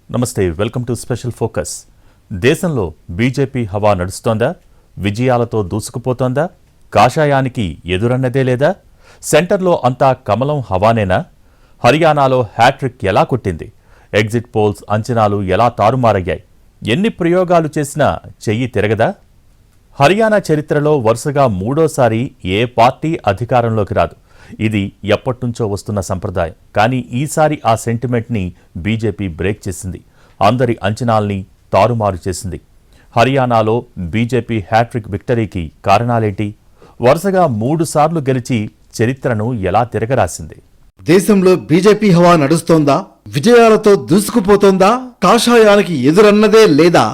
నమస్తే, welcome to special focus. దేశంలో BJP హవా నడుస్తోందా? విజయాలతో దూసుకుపోతోందా? కాషాయానికి ఎదురన్నదే లేదా? సెంటర్లో అంతా కమలం హవానేనా? హర్యానాలో హ్యాట్రిక్ ఎలా కొట్టింది? ఎగ్జిట్ పోల్స్ అంచనాలు ఎలా తారుమారయ్యాయి? ఎన్ని ప్రయోగాలు చేసినా చెయ్యి తిరగదా? హర్యానా చరిత్రలో వరుసగా మూడోసారి ఏ పార్టీ అధికారంలోకి రాదు. ఇది ఎప్పటినుంచో వస్తున్న సంప్రదాయం. కానీ ఈసారి ఆ సెంటిమెంట్ని బీజేపీ బ్రేక్ చేసింది. అందరి అంచనాల్ని తారుమారు చేసింది. హర్యానాలో బీజేపీ హ్యాట్రిక్ విక్టరీకి కారణాలేంటి? వరుసగా 3 సార్లు గెలిచి చరిత్రను ఎలా తిరగరాసింది? దేశంలో బీజేపీ హవా నడుస్తోందా? విజయాలతో దూసుకుపోతోందా? కాషాయానికి ఎదురన్నదే లేదా?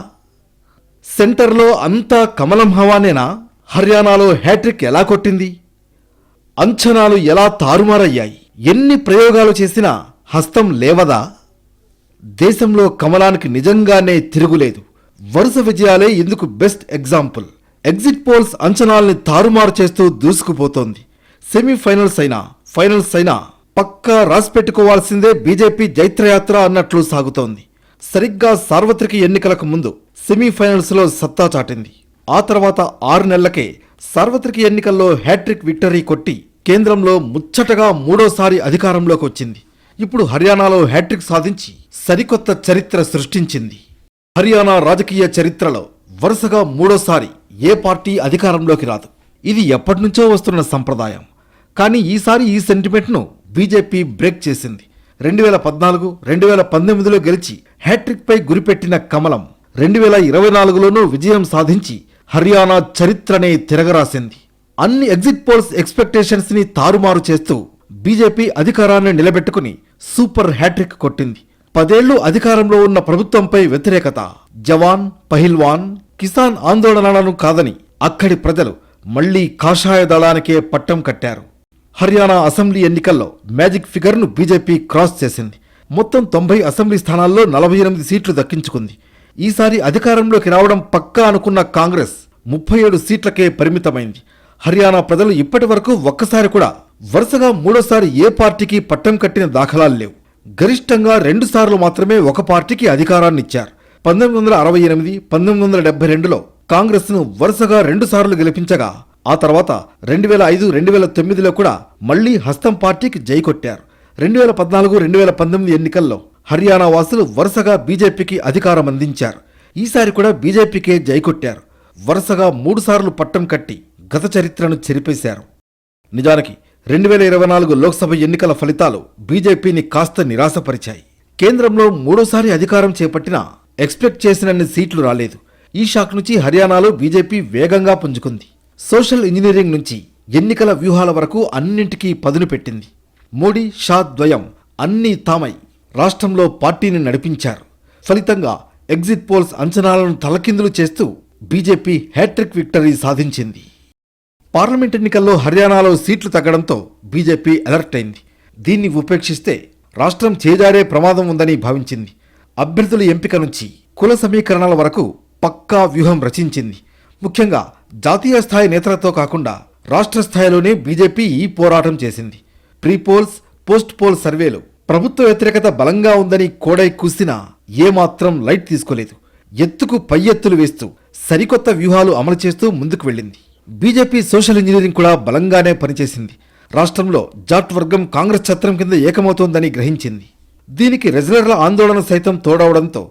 సెంటర్లో అంతా కమలం హవానేనా? హర్యానాలో హ్యాట్రిక్ ఎలా కొట్టింది? అంచనాలు ఎలా తారుమారయ్యాయి? ఎన్ని ప్రయోగాలు చేసినా హస్తం లేవదా? దేశంలో కమలానికి నిజంగానే తిరుగులేదు. వరుస విజయాలే ఇందుకు బెస్ట్ ఎగ్జాంపుల్. ఎగ్జిట్ పోల్స్ అంచనాల్ని తారుమారు చేస్తూ దూసుకుపోతోంది. సెమీఫైనల్స్ అయినా ఫైనల్స్ అయినా పక్కా రాసిపెట్టుకోవాల్సిందే బీజేపీ జైత్రయాత్ర అన్నట్లు సాగుతోంది. సరిగ్గా సార్వత్రిక ఎన్నికలకు ముందు సెమీఫైనల్స్లో సత్తా చాటింది. ఆ తర్వాత 6 నెలలకే సార్వత్రిక ఎన్నికల్లో హ్యాట్రిక్ విక్టరీ కొట్టి కేంద్రంలో ముచ్చటగా 3వసారి అధికారంలోకి వచ్చింది. ఇప్పుడు హర్యానాలో హ్యాట్రిక్ సాధించి సరికొత్త చరిత్ర సృష్టించింది. హర్యానా రాజకీయ చరిత్రలో వరుసగా 3వసారి ఏ పార్టీ అధికారంలోకి రాదు. ఇది ఎప్పటినుంచో వస్తున్న సంప్రదాయం. కానీ ఈసారి ఈ సెంటిమెంట్ను బీజేపీ బ్రేక్ చేసింది. 2014, 2019లో గెలిచి హ్యాట్రిక్పై గురిపెట్టిన కమలం 2024లోనూ విజయం సాధించి హర్యానా చరిత్రనే తిరగరాసింది. అన్ని ఎగ్జిట్ పోల్స్ ఎక్స్పెక్టేషన్స్ ని తారుమారు చేస్తూ బీజేపీ అధికారాన్ని నిలబెట్టుకుని సూపర్ హ్యాట్రిక్ కొట్టింది. 10 ఏళ్లు అధికారంలో ఉన్న ప్రభుత్వంపై వ్యతిరేకత, జవాన్, పహిల్వాన్, కిసాన్ ఆందోళనలను కాదని అక్కడి ప్రజలు మళ్లీ కాషాయ దళానికే పట్టం కట్టారు. హర్యానా అసెంబ్లీ ఎన్నికల్లో మ్యాజిక్ ఫిగర్ను బీజేపీ క్రాస్ చేసింది. మొత్తం 90 అసెంబ్లీ స్థానాల్లో 48 సీట్లు దక్కించుకుంది. ఈసారి అధికారంలోకి రావడం పక్కా అనుకున్న కాంగ్రెస్ 37 సీట్లకే పరిమితమైంది. హర్యానా ప్రజలు ఇప్పటి వరకు ఒక్కసారి కూడా వరుసగా 3వసారి ఏ పార్టీకి పట్టం కట్టిన దాఖలాలు లేవు. గరిష్టంగా 2 సార్లు మాత్రమే ఒక పార్టీకి అధికారాన్నిచ్చారు. 1968, 1972లో కాంగ్రెస్ ను వరుసగా 2 సార్లు గెలిపించగా ఆ తర్వాత 2005, 2009లో కూడా మళ్లీ హస్తం పార్టీకి జై కొట్టారు. 2014, 2019 ఎన్నికల్లో హర్యానా వాసులు వరుసగా బీజేపీకి అధికారం అందించారు. ఈసారి కూడా బీజేపీకే జై కొట్టారు. వరుసగా 3 సార్లు పట్టం కట్టి గత చరిత్రను చెరిపేశారు. నిజానికి 2024 లోక్సభ ఎన్నికల ఫలితాలు బీజేపీని కాస్త నిరాశపరిచాయి. కేంద్రంలో 3వసారి అధికారం చేపట్టినా ఎక్స్పెక్ట్ చేసినన్ని సీట్లు రాలేదు. ఈ షాక్ నుంచి హర్యానాలో బీజేపీ వేగంగా పుంజుకుంది. సోషల్ ఇంజనీరింగ్ నుంచి ఎన్నికల వ్యూహాల వరకు అన్నింటికీ పదును పెట్టింది. మోడీ, షా ద్వయం అన్నీ తామై రాష్ట్రంలో పార్టీని నడిపించారు. ఫలితంగా ఎగ్జిట్ పోల్స్ అంచనాలను తలకిందులు చేస్తూ బీజేపీ హ్యాట్రిక్ విక్టరీ సాధించింది. పార్లమెంట్ ఎన్నికల్లో హర్యానాలో సీట్లు తగ్గడంతో బీజేపీ అలర్ట్ అయింది. దీన్ని ఉపేక్షిస్తే రాష్ట్రం చేజారే ప్రమాదం ఉందని భావించింది. అభ్యర్థుల ఎంపిక నుంచి కుల సమీకరణల వరకు పక్కా వ్యూహం రచించింది. ముఖ్యంగా జాతీయ స్థాయి నేతలతో కాకుండా రాష్ట్ర స్థాయిలోనే బీజేపీ ఈ పోరాటం చేసింది. ప్రీ పోల్స్, పోస్ట్ పోల్ సర్వేలు ప్రభుత్వ వ్యతిరేకత బలంగా ఉందని కోడై కూసినా ఏమాత్రం లైట్ తీసుకోలేదు. ఎత్తుకు పై ఎత్తులు వేస్తూ సరికొత్త వ్యూహాలు అమలు చేస్తూ ముందుకు వెళ్ళింది. బీజేపీ సోషల్ ఇంజనీరింగ్ కూడా బలంగానే పనిచేసింది. రాష్ట్రంలో జాట్ వర్గం కాంగ్రెస్ ఛత్రం కింద ఏకమవుతోందని గ్రహించింది. దీనికి రెజ్లర్ల ఆందోళన సైతం తోడవడంతో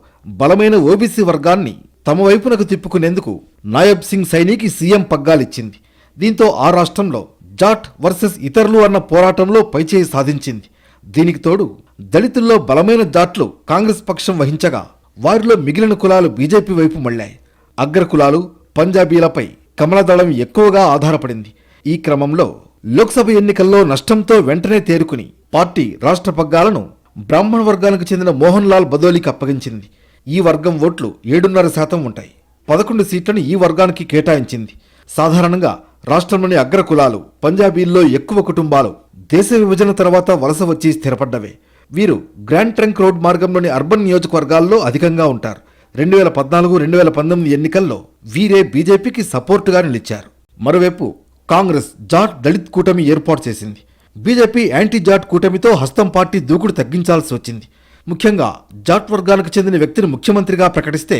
బలమైన ఓబీసీ వర్గాన్ని తమ వైపునకు తిప్పుకునేందుకు నాయబ్ సింగ్ సైనికి సీఎం పగ్గాలిచ్చింది. దీంతో ఆ రాష్ట్రంలో జాట్ వర్సెస్ ఇతరులు అన్న పోరాటంలో పైచేయి సాధించింది. దీనికి తోడు దళితుల్లో బలమైన జాట్లు కాంగ్రెస్ పక్షం వహించగా వారిలో మిగిలిన కులాలు బీజేపీ వైపు మళ్లాయి. అగ్రకులాలు, పంజాబీలపై కమలదళం ఎక్కువగా ఆధారపడింది. ఈ క్రమంలో లోక్సభ ఎన్నికల్లో నష్టంతో వెంటనే తేరుకుని పార్టీ రాష్ట్ర పగ్గాలను బ్రాహ్మణ వర్గానికి చెందిన మోహన్ లాల్ బదోలికి అప్పగించింది. ఈ వర్గం ఓట్లు 7.5% ఉంటాయి. 11 సీట్లను ఈ వర్గానికి కేటాయించింది. సాధారణంగా రాష్ట్రంలోని అగ్రకులాలు, పంజాబీల్లో ఎక్కువ కుటుంబాలు దేశ విభజన తర్వాత వలస వచ్చి స్థిరపడ్డవే. వీరు గ్రాండ్ ట్రంక్ రోడ్ మార్గంలోని అర్బన్ నియోజకవర్గాల్లో అధికంగా ఉంటారు. 2014, 2019 ఎన్నికల్లో వీరే బీజేపీకి సపోర్టుగా నిలిచారు. మరోవైపు కాంగ్రెస్ జాట్ దళిత్ కూటమి ఏర్పాటు చేసింది. బీజేపీ యాంటీ జాట్ కూటమితో హస్తం పార్టీ దూకుడు తగ్గించాల్సి వచ్చింది. ముఖ్యంగా జాట్ వర్గానికి చెందిన వ్యక్తిని ముఖ్యమంత్రిగా ప్రకటిస్తే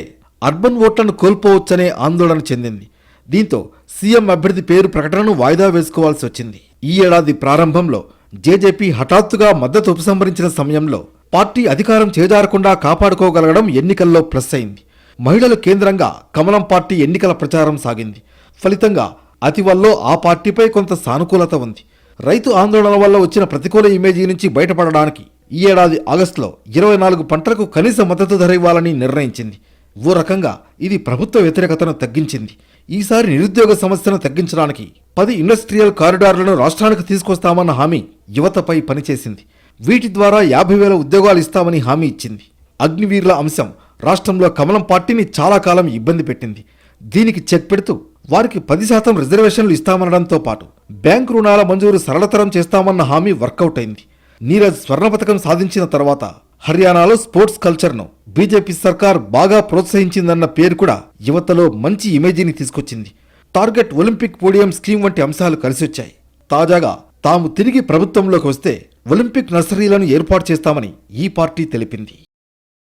అర్బన్ ఓట్లను కోల్పోవచ్చనే ఆందోళన చెందింది. దీంతో సీఎం అభ్యర్థి పేరు ప్రకటనను వాయిదా వేసుకోవాల్సి వచ్చింది. ఈ ఏడాది ప్రారంభంలో జేజేపీ హఠాత్తుగా మద్దతు ఉపసంహరించిన సమయంలో పార్టీ అధికారం చేజారకుండా కాపాడుకోగలగడం ఎన్నికల్లో ప్లస్ అయింది. మహిళలు కేంద్రంగా కమలం పార్టీ ఎన్నికల ప్రచారం సాగింది. ఫలితంగా అతివల్లో ఆ పార్టీపై కొంత సానుకూలత ఉంది. రైతు ఆందోళన వల్ల వచ్చిన ప్రతికూల ఇమేజీ నుంచి బయటపడడానికి ఈ ఏడాది ఆగస్టులో 24 పంటలకు కనీస మద్దతు ధర ఇవ్వాలని నిర్ణయించింది. ఓ రకంగా ఇది ప్రభుత్వ వ్యతిరేకతను తగ్గించింది. ఈసారి నిరుద్యోగ సమస్యను తగ్గించడానికి 10 ఇండస్ట్రియల్ కారిడార్లను రాష్ట్రానికి తీసుకొస్తామన్న హామీ యువతపై పనిచేసింది. వీటి ద్వారా 50,000 ఉద్యోగాలు ఇస్తామని హామీ ఇచ్చింది. అగ్నివీర్ల అంశం రాష్ట్రంలో కమలం పార్టీని చాలా కాలం ఇబ్బంది పెట్టింది. దీనికి చెక్ పెడుతూ వారికి 10% రిజర్వేషన్లు ఇస్తామనడంతో పాటు బ్యాంకు రుణాల మంజూరు సరళతరం చేస్తామన్న హామీ వర్కౌట్ అయింది. నీరజ్ స్వర్ణ పథకం సాధించిన తర్వాత హర్యానాలో స్పోర్ట్స్ కల్చర్ను బీజేపీ సర్కార్ బాగా ప్రోత్సహించిందన్న పేరు కూడా యువతలో మంచి ఇమేజీని తీసుకొచ్చింది. టార్గెట్ ఒలింపిక్ పోడియం స్కీమ్ వంటి అంశాలు కలిసొచ్చాయి. తాజాగా తాము తిరిగి ప్రభుత్వంలోకి వస్తే ఒలింపిక్ నర్సరీలను ఏర్పాటు చేస్తామని ఈ పార్టీ తెలిపింది.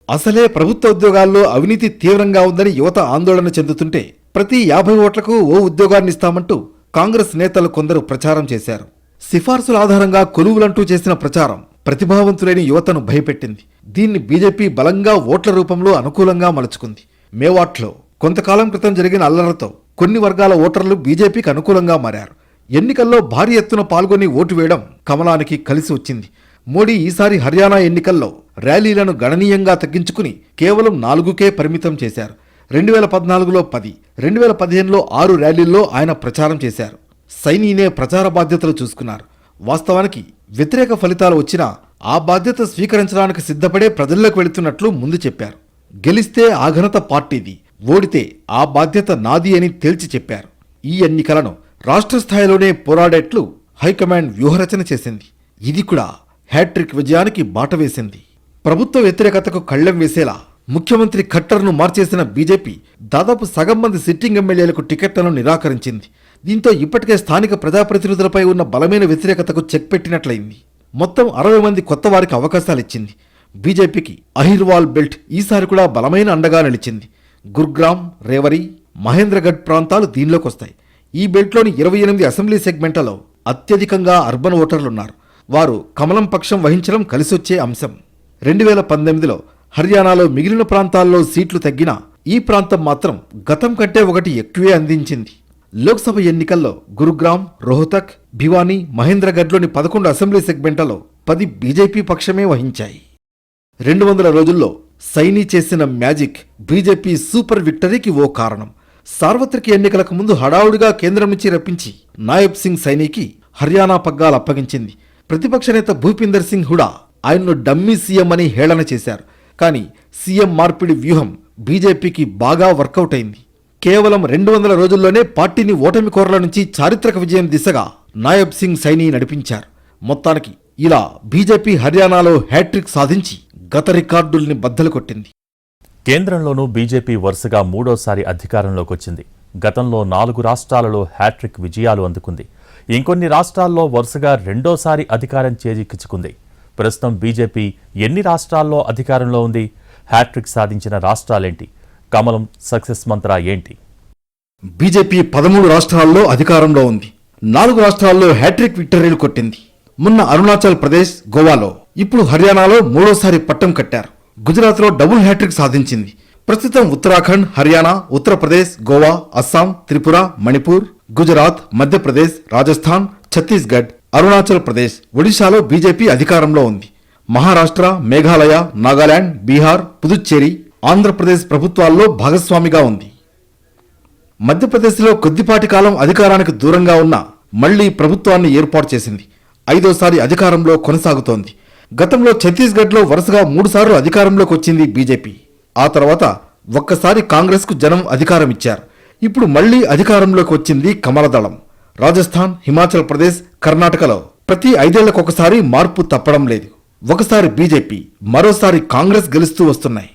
అసలే ప్రభుత్వ ఉద్యోగాల్లో అవినీతి తీవ్రంగా ఉందని యువత ఆందోళన చెందుతుంటే ప్రతి 50 ఓట్లకు ఓ ఉద్యోగాన్ని ఇస్తామంటూ కాంగ్రెస్ నేతలు కొందరు ప్రచారం చేశారు. సిఫార్సుల ఆధారంగా కొలువులంటూ చేసిన ప్రచారం ప్రతిభావంతులైన యువతను భయపెట్టింది. దీన్ని బీజేపీ బలంగా ఓట్ల రూపంలో అనుకూలంగా మలుచుకుంది. మేవాట్లో కొంతకాలం క్రితం జరిగిన అల్లర్లతో కొన్ని వర్గాల ఓటర్లు బీజేపీకి అనుకూలంగా మారారు. ఎన్నికల్లో భారీ ఎత్తున పాల్గొని ఓటు వేయడం కమలానికి కలిసి వచ్చింది. మోడీ ఈసారి హర్యానా ఎన్నికల్లో ర్యాలీలను గణనీయంగా తగ్గించుకుని కేవలం 4కే పరిమితం చేశారు. 2014లో 10, 2015లో 6 ర్యాలీల్లో ఆయన ప్రచారం చేశారు. సైనీనే ప్రచార బాధ్యతలు చూసుకున్నారు. వాస్తవానికి వ్యతిరేక ఫలితాలు వచ్చినా ఆ బాధ్యత స్వీకరించడానికి సిద్ధపడే ప్రజల్లోకి వెళుతున్నట్లు ముందు చెప్పారు. గెలిస్తే ఆ ఘనత పార్టీది, ఓడితే ఆ బాధ్యత నాది అని తేల్చి చెప్పారు. ఈ ఎన్నికలను రాష్ట్ర స్థాయిలోనే పోరాడేట్లు హైకమాండ్ వ్యూహరచన చేసింది. ఇది కూడా హ్యాట్రిక్ విజయానికి బాట వేసింది. ప్రభుత్వ వ్యతిరేకతకు కళ్లెం వేసేలా ముఖ్యమంత్రి ఖట్టర్ను మార్చేసిన బీజేపీ దాదాపు సగం మంది సిట్టింగ్ ఎమ్మెల్యేలకు టికెట్లను నిరాకరించింది. దీంతో ఇప్పటికే స్థానిక ప్రజాప్రతినిధులపై ఉన్న బలమైన వ్యతిరేకతకు చెక్ పెట్టినట్లయింది. మొత్తం 60 మంది కొత్త వారికి అవకాశాలిచ్చింది. బీజేపీకి అహిర్వాల్ బెల్ట్ ఈసారి కూడా బలమైన అండగా నిలిచింది. గుర్గ్రామ్, రేవరీ, మహేంద్రగఢ్ ప్రాంతాలు దీనిలోకొస్తాయి. ఈ బెల్ట్లోని 28 అసెంబ్లీ సెగ్మెంట్లలో అత్యధికంగా అర్బన్ ఓటర్లున్నారు. వారు కమలం పక్షం వహించడం కలిసొచ్చే అంశం. 2018లో హర్యానాలో మిగిలిన ప్రాంతాల్లో సీట్లు తగ్గినా ఈ ప్రాంతం మాత్రం గతం కంటే ఒకటి ఎక్కువే అందించింది. లోక్సభ ఎన్నికల్లో గురుగ్రామ్, రోహతక్, భివానీ, మహేంద్రగఢ్లోని 11 అసెంబ్లీ సెగ్మెంట్లలో 10 బీజేపీ పక్షమే వహించాయి. 200 రోజుల్లో సైనీ చేసిన మ్యాజిక్ బీజేపీ సూపర్ విక్టరీకి ఓ కారణం. సార్వత్రిక ఎన్నికలకు ముందు హడావుడిగా కేంద్రం నుంచి రప్పించి నాయబ్ సింగ్ సైనీకి హర్యానా పగ్గాలు అప్పగించింది. ప్రతిపక్ష నేత భూపీందర్ సింగ్ హుడా ఆయన్ను డమ్మీ సీఎం అని హేళన చేశారు. కానీ సీఎం మార్పిడి వ్యూహం బీజేపీకి బాగా వర్కౌట్ అయింది. కేవలం 200 రోజుల్లోనే పార్టీని ఓటమి కోరల నుంచి చారిత్రక విజయం దిశగా నాయబ్ సింగ్ సైనీ నడిపించారు. మొత్తానికి ఇలా బీజేపీ హర్యానాలో హ్యాట్రిక్ సాధించి గత రికార్డుల్ని బద్దలు కొట్టింది. కేంద్రంలోనూ బీజేపీ వరుసగా 3వసారి అధికారంలోకి వచ్చింది. గతంలో 4 రాష్ట్రాలలో హ్యాట్రిక్ విజయాలు అందుకుంది. ఇంకొన్ని రాష్ట్రాల్లో వరుసగా 2వసారి అధికారం చేజిక్కించుకుంది. ప్రస్తుతం బీజేపీ ఎన్ని రాష్ట్రాల్లో అధికారంలో ఉంది? హ్యాట్రిక్ సాధించిన రాష్ట్రాలేంటి? కమలం సక్సెస్ మంత్రా ఏంటి? బీజేపీ 13 రాష్ట్రాల్లో అధికారంలో ఉంది. 4 రాష్ట్రాల్లో హ్యాట్రిక్ విక్టరీలు కొట్టింది. మొన్న అరుణాచల్ ప్రదేశ్, గోవాలో, ఇప్పుడు హర్యానాలో 3వసారి పట్టం కట్టారు. గుజరాత్లో డబుల్ హ్యాట్రిక్ సాధించింది. ప్రస్తుతం ఉత్తరాఖండ్, హర్యానా, ఉత్తరప్రదేశ్, గోవా, అస్సాం, త్రిపుర, మణిపూర్, గుజరాత్, మధ్యప్రదేశ్, రాజస్థాన్, ఛత్తీస్గఢ్, అరుణాచల్ ప్రదేశ్, ఒడిశాలో బీజేపీ అధికారంలో ఉంది. మహారాష్ట్ర, మేఘాలయ, నాగాలాండ్, బీహార్, పుదుచ్చేరి, ఆంధ్రప్రదేశ్ ప్రభుత్వాల్లో భాగస్వామిగా ఉంది. మధ్యప్రదేశ్లో కొద్దిపాటి కాలం అధికారానికి దూరంగా ఉన్న మళ్లీ ప్రభుత్వాన్ని ఏర్పాటు చేసింది. 5వసారి అధికారంలో కొనసాగుతోంది. గతంలో ఛత్తీస్గఢ్లో వరుసగా 3 సార్లు అధికారంలోకి వచ్చింది బీజేపీ. ఆ తర్వాత ఒక్కసారి కాంగ్రెస్కు జనం అధికారం ఇచ్చారు. ఇప్పుడు మళ్లీ అధికారంలోకి వచ్చింది కమలదళం. రాజస్థాన్, హిమాచల్ ప్రదేశ్, కర్ణాటకలో ప్రతి 5 ఏళ్లకొకసారి మార్పు తప్పడం లేదు. ఒకసారి బీజేపీ, మరోసారి కాంగ్రెస్ గెలుస్తూ వస్తున్నాయి.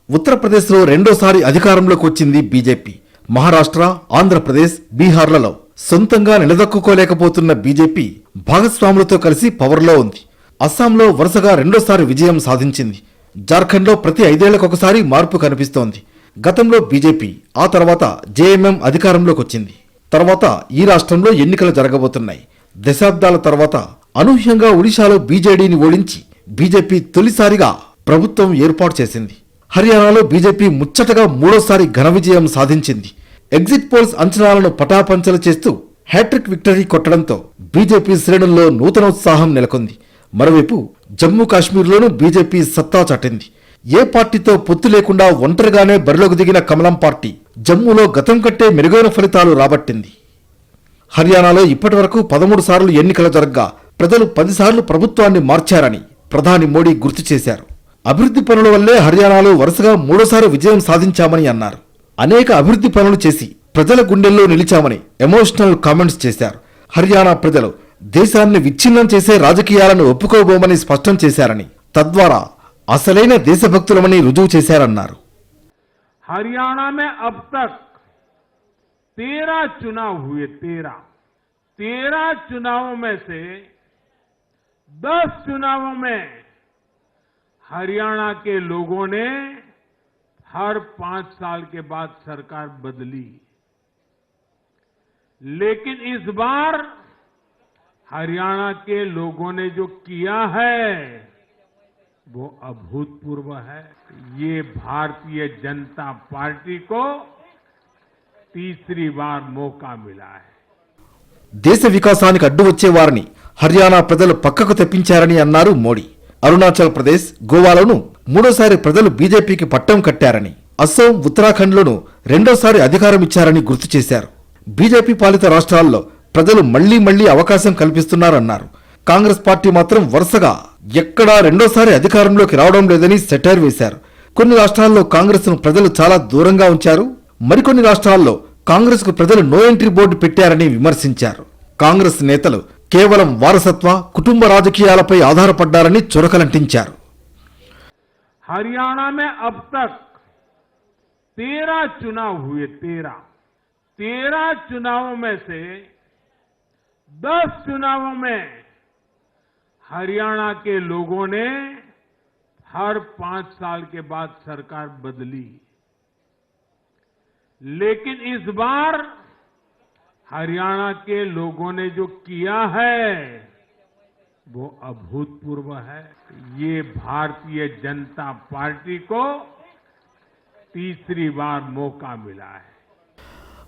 ఉత్తరప్రదేశ్లో 2వసారి అధికారంలోకి వచ్చింది బీజేపీ. మహారాష్ట్ర, ఆంధ్రప్రదేశ్, బీహార్లలో సొంతంగా నిలదొక్కుకోలేకపోతున్న బీజేపీ భాగస్వాములతో కలిసి పవర్లో ఉంది. అస్సాంలో వరుసగా రెండోసారి విజయం సాధించింది. జార్ఖండ్లో ప్రతి 5 ఏళ్లకొకసారి మార్పు కనిపిస్తోంది. గతంలో బీజేపీ, ఆ తర్వాత జేఎంఎం అధికారంలోకి వచ్చింది. తర్వాత ఈ రాష్ట్రంలో ఎన్నికలు జరగబోతున్నాయి. దశాబ్దాల తర్వాత అనూహ్యంగా ఒడిశాలో బీజేడీని ఓడించి బీజేపీ తొలిసారిగా ప్రభుత్వం ఏర్పాటు చేసింది. హర్యానాలో బీజేపీ ముచ్చటగా 3వ ఘన విజయం సాధించింది. ఎగ్జిట్ పోల్స్ అంచనాలను పటాపంచలు చేస్తూ హ్యాట్రిక్ విక్టరీ కొట్టడంతో బీజేపీ శ్రేణుల్లో నూతనోత్సాహం నెలకొంది. మరోవైపు జమ్మూ కాశ్మీర్లోనూ బీజేపీ సత్తా చాటింది. ఏ పార్టీతో పొత్తు లేకుండా ఒంటరిగానే బరిలోకి దిగిన కమలం పార్టీ జమ్మూలో గతం కంటే మెరుగైన ఫలితాలు రాబట్టింది. హర్యానాలో ఇప్పటివరకు 13 సార్లు ఎన్నికలు జరగ్గా ప్రజలు 10 సార్లు ప్రభుత్వాన్ని మార్చారని ప్రధాని మోడీ గుర్తు చేశారు. అభివృద్ధి పనుల వల్లే హర్యానాలో వరుసగా 3వ విజయం సాధించామని అన్నారు. అనేక అభివృద్ధి పనులు చేసి ప్రజల గుండెల్లో నిలిచామని ఎమోషనల్ కామెంట్స్ చేశారు. హర్యానా ప్రజలు దేశాన్ని విచ్ఛిన్నం చేసే రాజకీయాలను ఒప్పుకోబోమని స్పష్టం చేశారని, తద్వారా అసలైన దేశభక్తులమని రుజువు చేశారన్నారు. हरियाणा में अब तक 13 चुनाव हुए। 13 चुनावों में से 10 चुनावों में हरियाणा के लोगों ने हर 5 साल के बाद सरकार बदली, लेकिन इस बार हरियाणा के लोगों ने जो किया है वो अभूतपूर्व है। ये भारतीय जनता पार्टी को तीसरी बार मौका मिला है। దేశ వికాసానికి అడ్డు వచ్చే వారిని హర్యానా ప్రజలు పక్కకు తెప్పించారని అన్నారు మోడీ. అరుణాచల్ ప్రదేశ్, గోవాలోనూ 3వ ప్రజలు బీజేపీకి పట్టం కట్టారని, అస్సాం, ఉత్తరాఖండ్లోనూ 2వ అధికారం ఇచ్చారని గుర్తు చేశారు. బీజేపీ పాలిత రాష్ట్రాల్లో ప్రజలు మళ్లీ అవకాశం కల్పిస్తున్నారన్నారు. కాంగ్రెస్ పార్టీ మాత్రం వరుసగా ఎక్కడా 2వ అధికారంలోకి రావడం లేదని సెటైర్ వేశారు. కొన్ని రాష్ట్రాల్లో కాంగ్రెస్ ను ప్రజలు చాలా దూరంగా ఉంచారు, మరికొన్ని రాష్ట్రాల్లో కాంగ్రెస్ కు ప్రజలు నో ఎంట్రీ బోర్డు పెట్టారని విమర్శించారు. కాంగ్రెస్ నేతలు కేవలం వారసత్వ, కుటుంబ రాజకీయాలపై ఆధారపడ్డారని చురకలంటించారు. हरियाणा में अब तक 13 चुनाव हुए। 13 चुनावों में से 10 चुनावों में हरियाणा के लोगों ने हर 5 साल के बाद सरकार बदली, लेकिन इस बार हरियाणा के लोगों ने जो किया है वो अभूतपूर्व है। ये भारतीय जनता पार्टी को तीसरी बार मौका मिला है।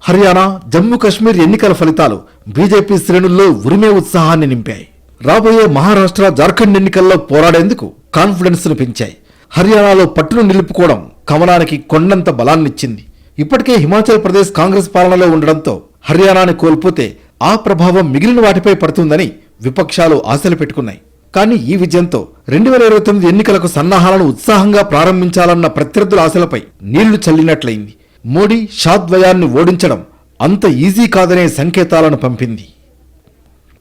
హర్యానా, జమ్మూ కాశ్మీర్ ఎన్నికల ఫలితాలు బీజేపీ శ్రేణుల్లో ఉరిమే ఉత్సాహాన్ని నింపాయి. రాబోయే మహారాష్ట్ర, జార్ఖండ్ ఎన్నికల్లో పోరాడేందుకు కాన్ఫిడెన్స్ ను పెంచాయి. హర్యానాలో పట్టును నిలుపుకోవడం కమలానికి కొండంత బలాన్నిచ్చింది. ఇప్పటికే హిమాచల్ ప్రదేశ్ కాంగ్రెస్ పాలనలో ఉండడంతో హర్యానాని కోల్పోతే ఆ ప్రభావం మిగిలిన వాటిపై పడుతుందని విపక్షాలు ఆశలు పెట్టుకున్నాయి. కానీ ఈ విజయంతో 2029 ఎన్నికలకు సన్నాహాలను ఉత్సాహంగా ప్రారంభించాలన్న ప్రత్యర్థుల ఆశలపై నీళ్లు చల్లినట్లయింది. మోడీ, షా ద్వయాన్ని ఓడించడం అంత ఈజీ కాదనే సంకేతాలను పంపింది.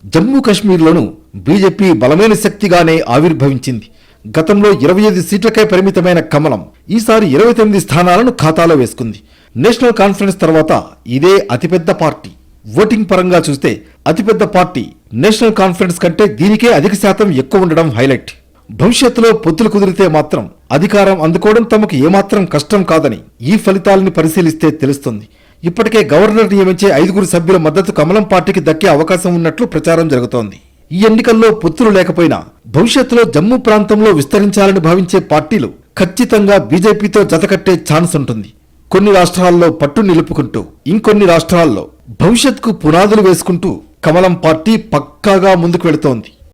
జమ్మూ కాశ్మీర్లోనూ బీజేపీ బలమైన శక్తిగానే ఆవిర్భవించింది. గతంలో 25 సీట్లకే పరిమితమైన కమలం ఈసారి 29 స్థానాలను ఖాతాలో వేసుకుంది. నేషనల్ కాన్ఫరెన్స్ తర్వాత ఇదే అతిపెద్ద పార్టీ. ఓటింగ్ పరంగా చూస్తే అతిపెద్ద పార్టీ నేషనల్ కాన్ఫరెన్స్ కంటే దీనికే అధిక శాతం ఎక్కువ ఉండడం హైలైట్. భవిష్యత్తులో పొత్తులు కుదిరితే మాత్రం అధికారం అందుకోవడం తమకు ఏమాత్రం కష్టం కాదని ఈ ఫలితాలని పరిశీలిస్తే తెలుస్తుంది. ఇప్పటికే గవర్నర్ నియమించే 5 సభ్యుల మద్దతు కమలం పార్టీకి దక్కే అవకాశం ఉన్నట్లు ప్రచారం జరుగుతోంది. ఈ ఎన్నికల్లో పొత్తులు లేకపోయినా భవిష్యత్తులో జమ్మూ ప్రాంతంలో విస్తరించాలని భావించే పార్టీలు ఖచ్చితంగా బీజేపీతో జతకట్టే ఛాన్స్ ఉంటుంది. కొన్ని రాష్ట్రాల్లో పట్టు నిలుపుకుంటూ, ఇంకొన్ని రాష్ట్రాల్లో భవిష్యత్కు పునాదులు వేసుకుంటూ కమలం పార్టీ పక్కాగా ముందుకు వెళుతోంది.